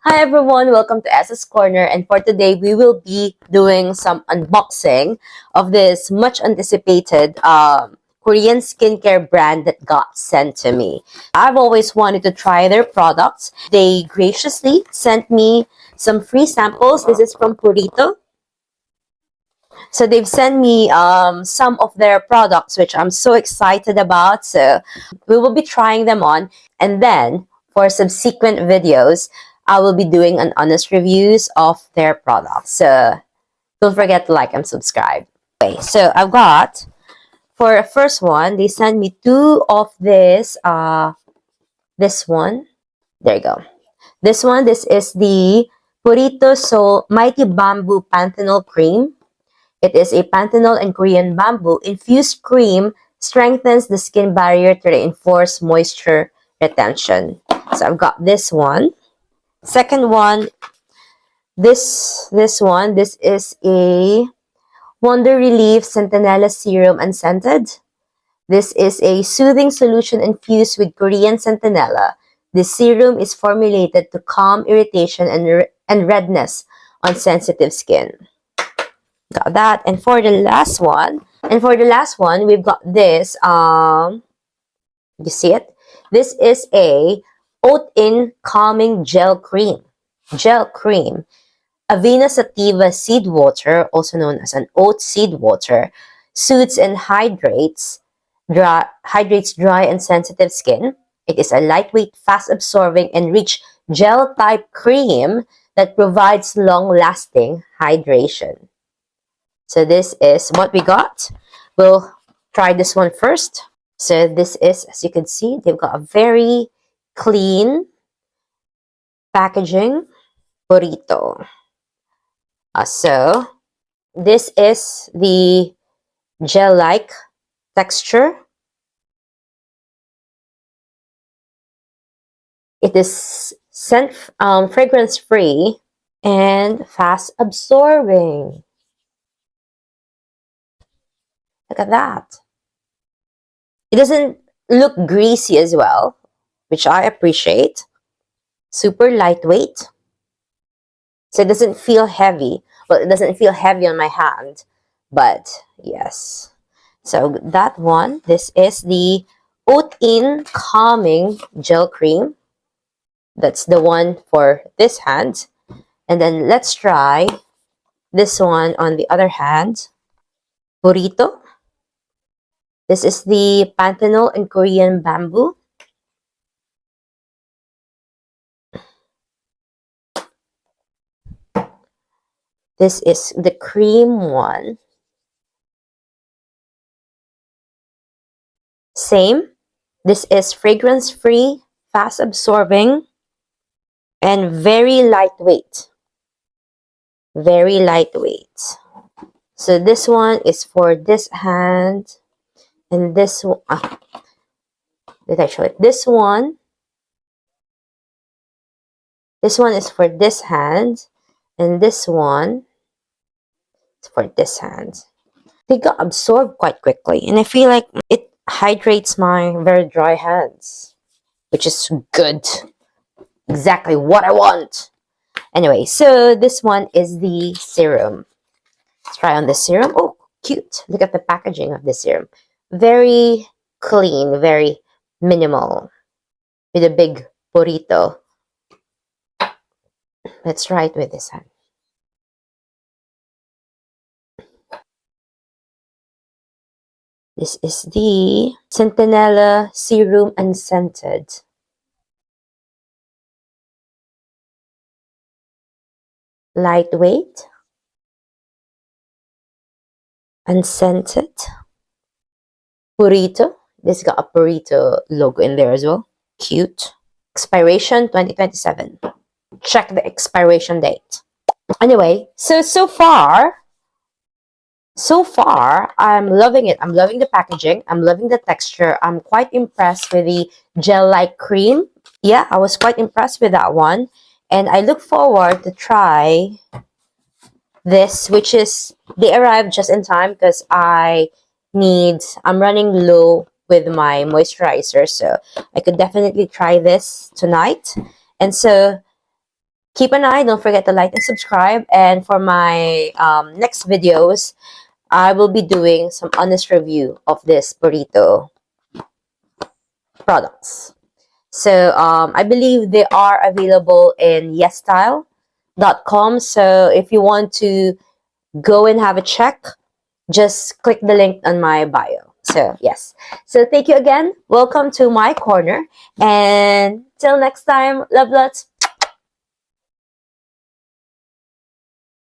Hi everyone, welcome to SS Corner, and for today we will be doing some unboxing of this much anticipated Korean skincare brand that got sent to me. I've always wanted to try their products. They graciously sent me some free samples. This is from Purito. So they've sent me some of their products, which I'm so excited about. So we will be trying them on, and then for subsequent videos, I will be doing an honest reviews of their products. So don't forget to like and subscribe. Okay, so I've got for the first one, they sent me two of this. This one, there you go. This is the PuritoSol Mighty Bamboo Panthenol Cream. It is a panthenol and Korean bamboo infused cream, strengthens the skin barrier to reinforce moisture retention. So I've got this one. Second one, this is a Wonder Relief Centella Serum Unscented. This is a soothing solution infused with Korean centinela. This serum is formulated to calm irritation and redness on sensitive skin. Got that. And for the last one, we've got this. You see it? This is a Oat Calming Gel Cream. Gel Cream. Avena sativa seed water, also known as an oat seed water, soothes and hydrates dry and sensitive skin. It is a lightweight, fast-absorbing, and rich gel-type cream that provides long-lasting hydration. So this is what we got. We'll try this one first. So this is, as you can see, they've got a very clean packaging. Purito. So this is the gel-like texture. It is fragrance-free and fast-absorbing. Look at that. It doesn't look greasy as well, which I appreciate. Super lightweight. So it doesn't feel heavy. Well, it doesn't feel heavy on my hand, but yes. So that one, this is the Oat Calming Gel Cream. That's the one for this hand. And then let's try this one on the other hand. Purito. This is the Panthenol and Korean Bamboo. This is the cream one. Same. This is fragrance-free, fast-absorbing, and very lightweight. Very lightweight. So this one is for this hand. And this one, did I show it? This one is for this hand. And this one is for this hand. They got absorbed quite quickly. And I feel like it hydrates my very dry hands, which is good. Exactly what I want. Anyway, so this one is the serum. Let's try on the serum. Oh, cute. Look at the packaging of the serum. Very clean, very minimal. With a big Purito. Let's try it with this hand. This is the Centella Serum Unscented. Lightweight. Unscented. Purito. This got a Purito logo in there as well. Cute. Expiration 2027. Check the expiration date. Anyway, so far, I'm loving it. I'm loving the packaging. I'm loving the texture. I'm quite impressed with the gel-like cream. Yeah, I was quite impressed with that one. And I look forward to try this, which is, they arrived just in time because I'm running low with my moisturizer. So I could definitely try this tonight. And so keep an eye. Don't forget to like and subscribe. And for my next videos, I will be doing some honest review of this Purito products. So I believe they are available in Yesstyle.com. So if you want to go and have a check, just click the link on my bio. So yes. So thank you again. Welcome to my corner. And till next time, love lots.